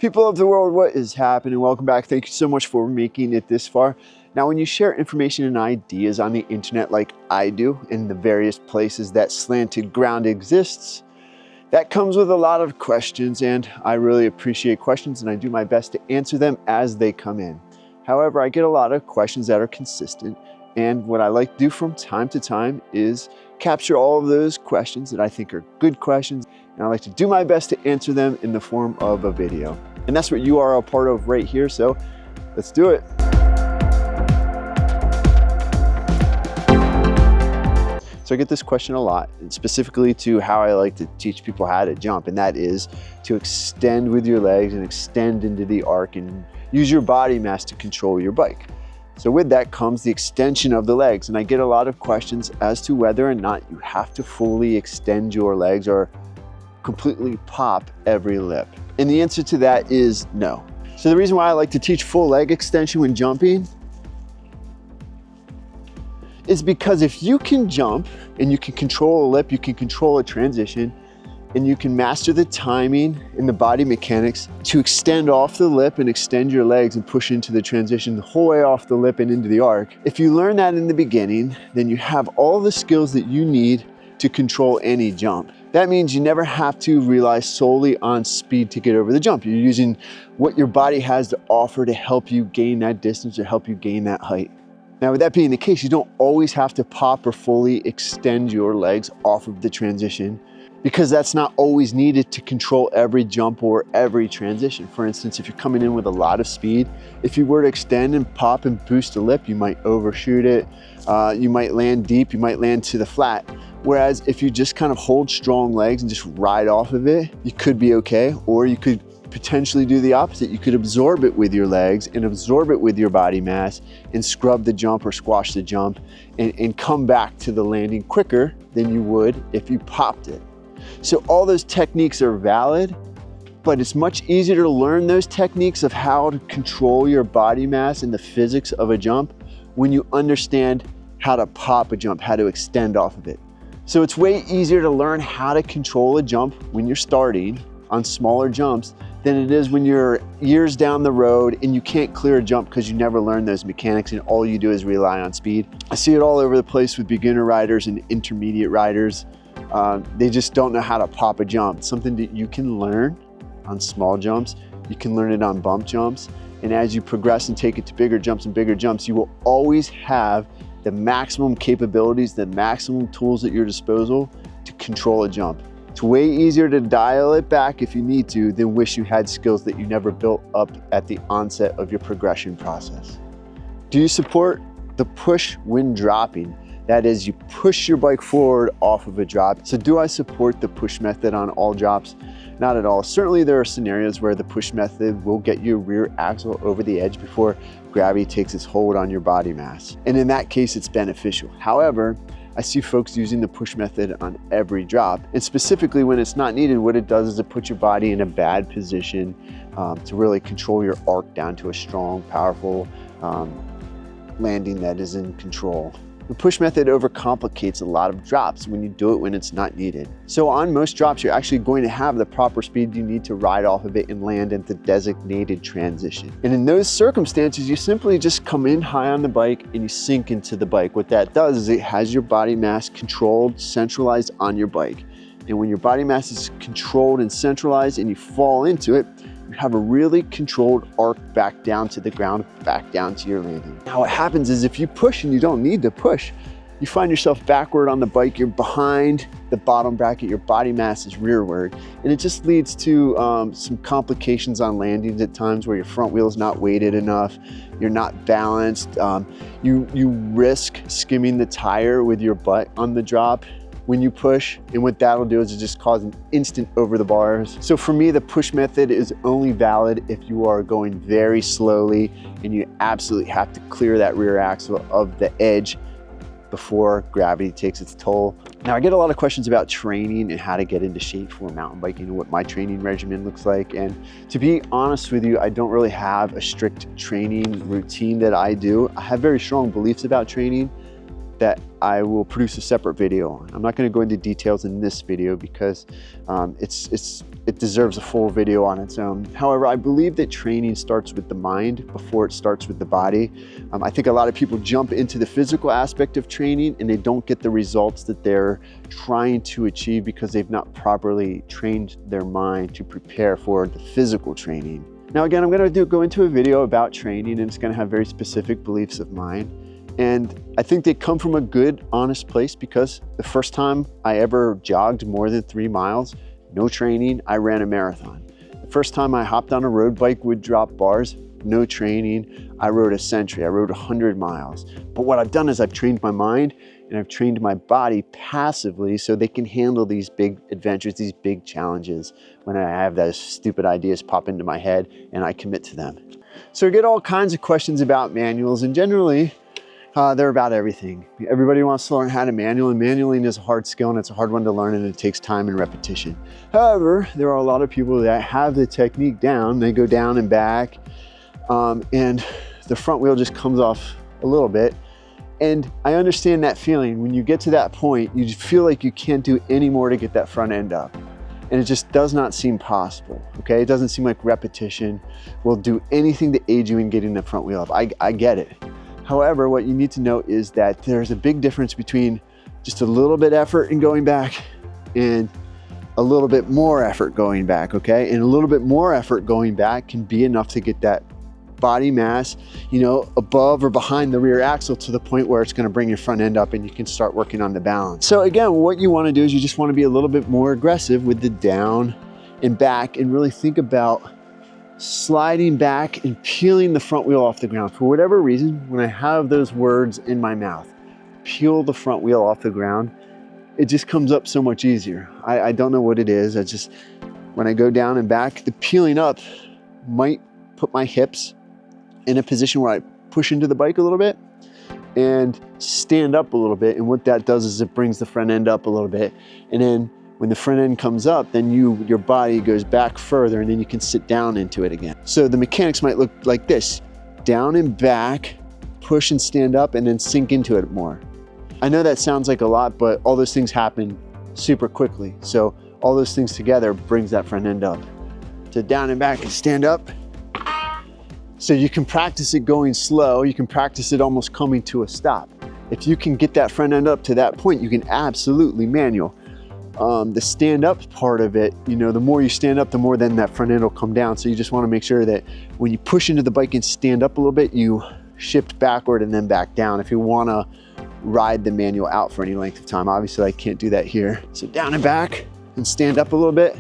People of the world, what is happening? Welcome back. Thank you so much for making it this far. Now, when you share information and ideas on the internet like I do in the various places that Slanted Ground exists, that comes with a lot of questions, and I really appreciate questions and I do my best to answer them as they come in. However, I get a lot of questions that are consistent, and what I like to do from time to time is capture all of those questions that I think are good questions, and I like to do my best to answer them in the form of a video. And that's what you are a part of right here, so let's do it. So I get this question a lot, and specifically to how I like to teach people how to jump, and that is to extend with your legs and extend into the arc and use your body mass to control your bike. So with that comes the extension of the legs, and I get a lot of questions as to whether or not you have to fully extend your legs or completely pop every lip. And the answer to that is no. So the reason why I like to teach full leg extension when jumping is because if you can jump and you can control a lip, you can control a transition, and you can master the timing and the body mechanics to extend off the lip and extend your legs and push into the transition the whole way off the lip and into the arc. If you learn that in the beginning, then you have all the skills that you need to control any jump. That means you never have to rely solely on speed to get over the jump. You're using what your body has to offer to help you gain that distance or help you gain that height. Now, with that being the case, you don't always have to pop or fully extend your legs off of the transition, because that's not always needed to control every jump or every transition. For instance, if you're coming in with a lot of speed, if you were to extend and pop and boost a lip, you might overshoot it. You might land deep, you might land to the flat. Whereas if you just kind of hold strong legs and just ride off of it, you could be okay, or you could potentially do the opposite. You could absorb it with your legs and absorb it with your body mass and scrub the jump or squash the jump and come back to the landing quicker than you would if you popped it. So all those techniques are valid, but it's much easier to learn those techniques of how to control your body mass and the physics of a jump when you understand how to pop a jump, how to extend off of it. So it's way easier to learn how to control a jump when you're starting on smaller jumps than it is when you're years down the road and you can't clear a jump because you never learned those mechanics and all you do is rely on speed. I see it all over the place with beginner riders and intermediate riders. They just don't know how to pop a jump. It's something that you can learn on small jumps. You can learn it on bump jumps. And as you progress and take it to bigger jumps and bigger jumps, you will always have the maximum capabilities, the maximum tools at your disposal to control a jump. It's way easier to dial it back if you need to than wish you had skills that you never built up at the onset of your progression process. Do you support the push when dropping? That is, you push your bike forward off of a drop. So do I support the push method on all drops? Not at all. Certainly there are scenarios where the push method will get your rear axle over the edge before gravity takes its hold on your body mass. And in that case, it's beneficial. However, I see folks using the push method on every drop. And specifically when it's not needed, what it does is it puts your body in a bad position to really control your arc down to a strong, powerful landing that is in control. The push method overcomplicates a lot of drops when you do it when it's not needed. So on most drops, you're actually going to have the proper speed you need to ride off of it and land at the designated transition. And in those circumstances, you simply just come in high on the bike and you sink into the bike. What that does is it has your body mass controlled, centralized on your bike. And when your body mass is controlled and centralized and you fall into it, you have a really controlled arc back down to the ground, back down to your landing. Now what happens is if you push and you don't need to push, you find yourself backward on the bike, you're behind the bottom bracket, your body mass is rearward. And it just leads to some complications on landings at times where your front wheel is not weighted enough, you're not balanced, you risk skimming the tire with your butt on the drop when you push, and what that'll do is it just cause an instant over the bars. So for me, the push method is only valid if you are going very slowly and you absolutely have to clear that rear axle of the edge before gravity takes its toll. Now I get a lot of questions about training and how to get into shape for mountain biking and what my training regimen looks like. And to be honest with you, I don't really have a strict training routine that I do. I have very strong beliefs about training, that I will produce a separate video on. I'm not going to go into details in this video because it deserves a full video on its own. However, I believe that training starts with the mind before it starts with the body. I think a lot of people jump into the physical aspect of training and they don't get the results that they're trying to achieve because they've not properly trained their mind to prepare for the physical training. Now again, I'm going to go into a video about training, and it's going to have very specific beliefs of mine. And I think they come from a good, honest place, because the first time I ever jogged more than 3 miles, no training, I ran a marathon. The first time I hopped on a road bike with drop bars, no training, I rode a century, I rode 100 miles. But what I've done is I've trained my mind and I've trained my body passively so they can handle these big adventures, these big challenges when I have those stupid ideas pop into my head and I commit to them. So I get all kinds of questions about manuals, and generally, they're about everything. Everybody wants to learn how to manual, and manualing is a hard skill and it's a hard one to learn, and it takes time and repetition. However, there are a lot of people that have the technique down. They go down and back, and the front wheel just comes off a little bit. And I understand that feeling. When you get to that point, you just feel like you can't do any more to get that front end up. And it just does not seem possible, okay? It doesn't seem like repetition will do anything to aid you in getting the front wheel up. I get it. However, what you need to know is that there's a big difference between just a little bit effort in going back and a little bit more effort going back, okay? And a little bit more effort going back can be enough to get that body mass, you know, above or behind the rear axle to the point where it's going to bring your front end up and you can start working on the balance. So again, what you want to do is you just want to be a little bit more aggressive with the down and back, and really think about sliding back and peeling the front wheel off the ground. For whatever reason, when I have those words in my mouth, peel the front wheel off the ground, it just comes up so much easier. I don't know what it is. I just, when I go down and back, the peeling up might put my hips in a position where I push into the bike a little bit and stand up a little bit. And what that does is it brings the front end up a little bit. And then when the front end comes up, then your body goes back further, and then you can sit down into it again. So the mechanics might look like this: down and back, push and stand up, and then sink into it more. I know that sounds like a lot, but all those things happen super quickly. So all those things together brings that front end up. So down and back and stand up. So you can practice it going slow. You can practice it almost coming to a stop. If you can get that front end up to that point, you can absolutely manual. The stand up part of it, you know, the more you stand up, the more then that front end will come down. So you just want to make sure that when you push into the bike and stand up a little bit, you shift backward and then back down if you want to ride the manual out for any length of time. Obviously I can't do that here. So down and back and stand up a little bit.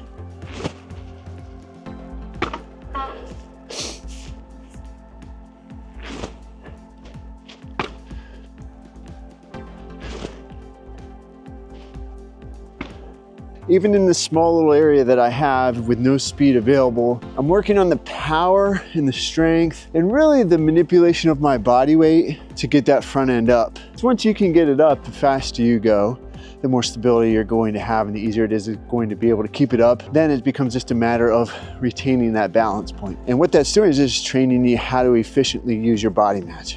Even in this small little area that I have with no speed available, I'm working on the power and the strength and really the manipulation of my body weight to get that front end up. So once you can get it up, the faster you go, the more stability you're going to have and the easier it is going to be able to keep it up. Then it becomes just a matter of retaining that balance point. And what that's doing is just training you how to efficiently use your body mass.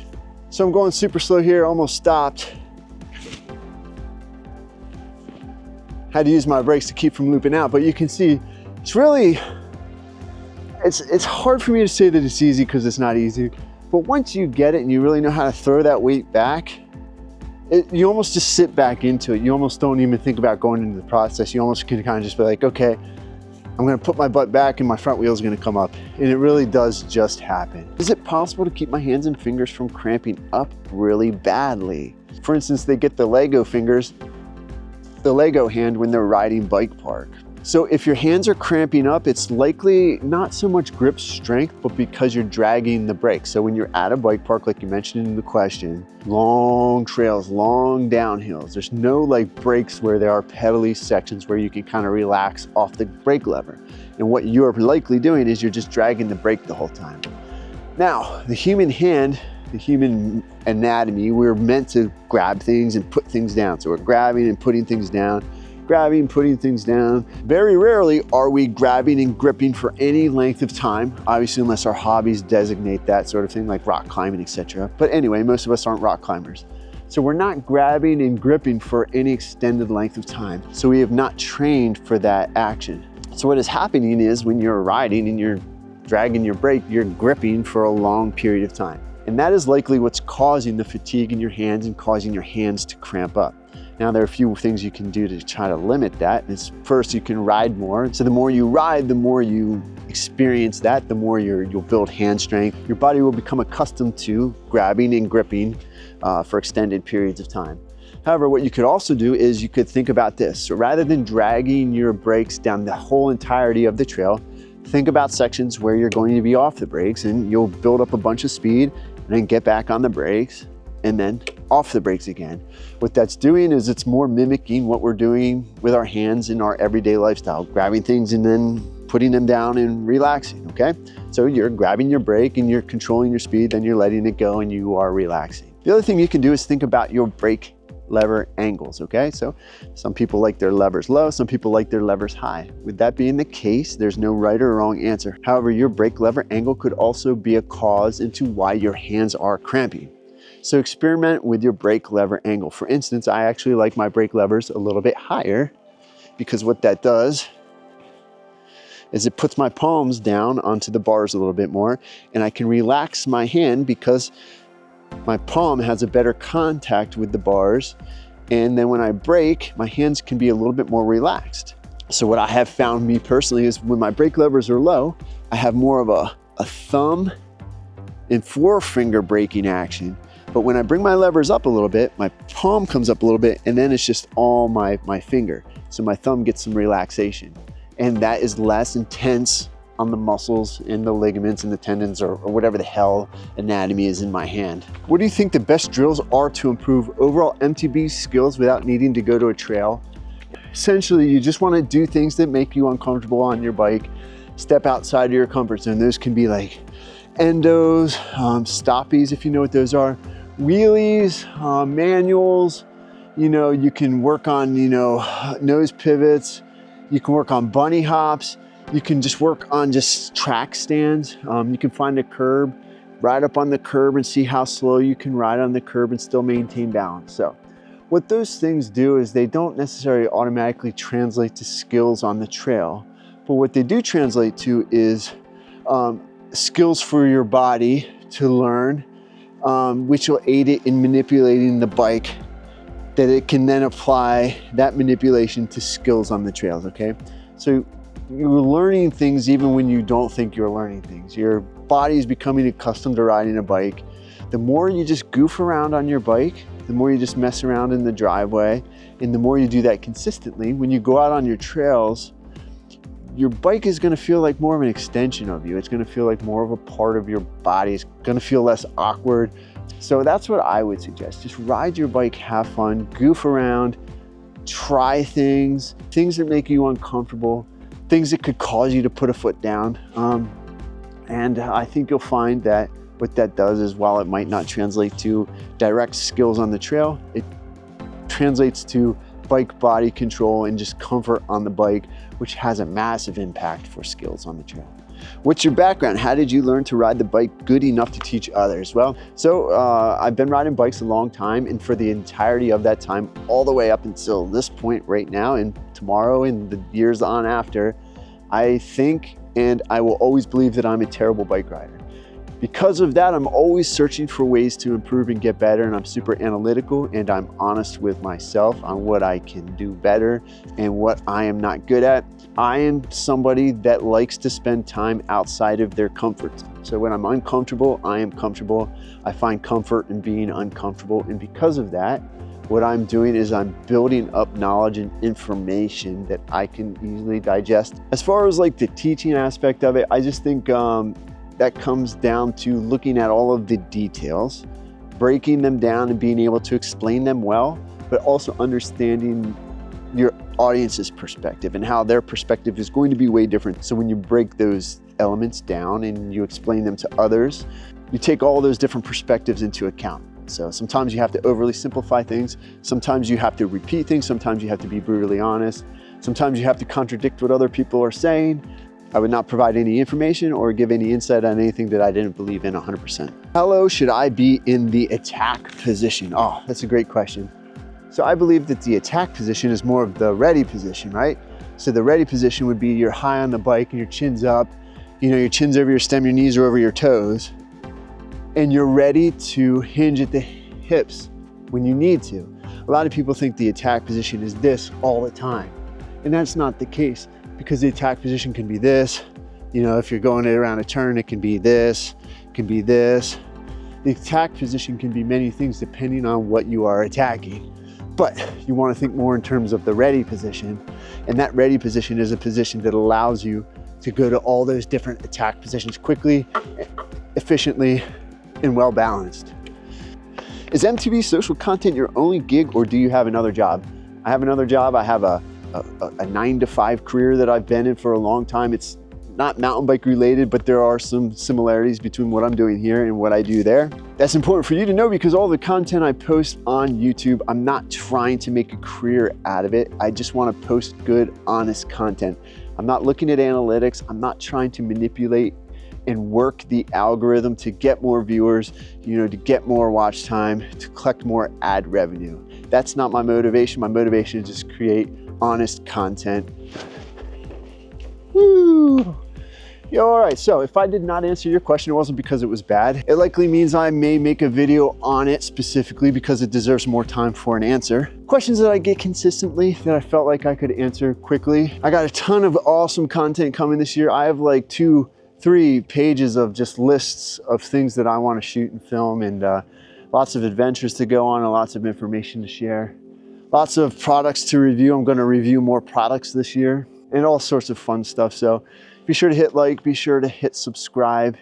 So I'm going super slow here, almost stopped. Had to use my brakes to keep from looping out, but you can see it's really, it's hard for me to say that it's easy because it's not easy, but once you get it and you really know how to throw that weight back, you almost just sit back into it. You almost don't even think about going into the process. You almost can kind of just be like, okay, I'm gonna put my butt back and my front wheel is gonna come up. And it really does just happen. Is it possible to keep my hands and fingers from cramping up really badly? For instance, they get the Lego fingers, the Lego hand when they're riding bike park. So if your hands are cramping up, it's likely not so much grip strength, but because you're dragging the brakes. So when you're at a bike park, like you mentioned in the question, long trails, long downhills, there's no like brakes where there are pedally sections where you can kind of relax off the brake lever. And what you're likely doing is you're just dragging the brake the whole time. Now, the human hand, the human anatomy, we're meant to grab things and put things down. So we're grabbing and putting things down, grabbing, putting things down. Very rarely are we grabbing and gripping for any length of time, obviously unless our hobbies designate that sort of thing, like rock climbing, etc. But anyway, most of us aren't rock climbers. So we're not grabbing and gripping for any extended length of time. So we have not trained for that action. So what is happening is when you're riding and you're dragging your brake, you're gripping for a long period of time. And that is likely what's causing the fatigue in your hands and causing your hands to cramp up. Now, there are a few things you can do to try to limit that. First, you can ride more. So the more you ride, the more you experience that, the more you'll build hand strength. Your body will become accustomed to grabbing and gripping for extended periods of time. However, what you could also do is you could think about this. So rather than dragging your brakes down the whole entirety of the trail, think about sections where you're going to be off the brakes, and you'll build up a bunch of speed and then get back on the brakes and then off the brakes again. What that's doing is it's more mimicking what we're doing with our hands in our everyday lifestyle, grabbing things and then putting them down and relaxing, okay? So you're grabbing your brake and you're controlling your speed, then you're letting it go and you are relaxing. The other thing you can do is think about your brake lever angles, okay? So some people like their levers low, some people like their levers high. With that being the case, there's no right or wrong answer. However, your brake lever angle could also be a cause into why your hands are cramping. So experiment with your brake lever angle. For instance, I actually like my brake levers a little bit higher, because what that does is it puts my palms down onto the bars a little bit more, and I can relax my hand because my palm has a better contact with the bars. And then when I brake, my hands can be a little bit more relaxed. So what I have found, me personally, is when my brake levers are low, I have more of a thumb and forefinger braking action. But when I bring my levers up a little bit, my palm comes up a little bit, and then it's just all my finger. So my thumb gets some relaxation. And that is less intense on the muscles and the ligaments and the tendons or whatever the hell anatomy is in my hand. What do you think the best drills are to improve overall MTB skills without needing to go to a trail? Essentially, you just want to do things that make you uncomfortable on your bike. Step outside of your comfort zone. Those can be like endos, stoppies, if you know what those are, wheelies, manuals. You know, you can work on, nose pivots. You can work on bunny hops. You can just work on just track stands. You can find a curb, ride up on the curb and see how slow you can ride on the curb and still maintain balance. So what those things do is they don't necessarily automatically translate to skills on the trail, but what they do translate to is skills for your body to learn, which will aid it in manipulating the bike, that it can then apply that manipulation to skills on the trails, okay? So you're learning things even when you don't think you're learning things. Your body is becoming accustomed to riding a bike. The more you just goof around on your bike, the more you just mess around in the driveway, and the more you do that consistently, when you go out on your trails, your bike is gonna feel like more of an extension of you. It's gonna feel like more of a part of your body. It's gonna feel less awkward. So that's what I would suggest. Just ride your bike, have fun, goof around, try things that make you uncomfortable, things that could cause you to put a foot down. And I think you'll find that what that does is, while it might not translate to direct skills on the trail, it translates to bike body control and just comfort on the bike, which has a massive impact for skills on the trail. What's your background? How did you learn to ride the bike good enough to teach others? Well, so I've been riding bikes a long time, and for the entirety of that time, all the way up until this point right now and tomorrow and the years on after, I think and I will always believe that I'm a terrible bike rider. Because of that, I'm always searching for ways to improve and get better, and I'm super analytical and I'm honest with myself on what I can do better and what I am not good at. I am somebody that likes to spend time outside of their comfort zone. So when I'm uncomfortable, I am comfortable. I find comfort in being uncomfortable, and because of that, what I'm doing is I'm building up knowledge and information that I can easily digest. As far as like the teaching aspect of it, I just think that comes down to looking at all of the details, breaking them down and being able to explain them well, but also understanding your audience's perspective and how their perspective is going to be way different. So when you break those elements down and you explain them to others, you take all those different perspectives into account. So sometimes you have to overly simplify things. Sometimes you have to repeat things. Sometimes you have to be brutally honest. Sometimes you have to contradict what other people are saying. I would not provide any information or give any insight on anything that I didn't believe in 100%. How low should I be in the attack position? Oh, that's a great question. So I believe that the attack position is more of the ready position, right? So the ready position would be you're high on the bike and your chin's up, you know, your chin's over your stem, your knees are over your toes, and you're ready to hinge at the hips when you need to. A lot of people think the attack position is this all the time, and that's not the case, because the attack position can be this. You know, if you're going around a turn, it can be this, it can be this. The attack position can be many things depending on what you are attacking. But you want to think more in terms of the ready position. And that ready position is a position that allows you to go to all those different attack positions quickly, efficiently, and well balanced. Is MTB social content your only gig, or do you have another job? I have another job. I have a 9-to-5 career that I've been in for a long time. It's not mountain bike related, but there are some similarities between what I'm doing here and what I do there. That's important for you to know, because all the content I post on YouTube, I'm not trying to make a career out of it. I just want to post good, honest content. I'm not looking at analytics. I'm not trying to manipulate and work the algorithm to get more viewers, you know, to get more watch time, to collect more ad revenue. That's not my motivation. My motivation is just create honest content. Woo! Yo, all right, so if I did not answer your question, it wasn't because it was bad. It likely means I may make a video on it specifically because it deserves more time for an answer. Questions that I get consistently that I felt like I could answer quickly. I got a ton of awesome content coming this year. I have like 2-3 pages of just lists of things that I want to shoot and film, and lots of adventures to go on and lots of information to share. Lots of products to review. I'm going to review more products this year and all sorts of fun stuff. So be sure to hit like, be sure to hit subscribe,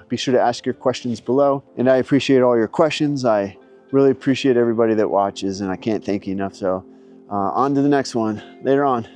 be sure to ask your questions below. And I appreciate all your questions. I really appreciate everybody that watches, and I can't thank you enough. So on to the next one later on.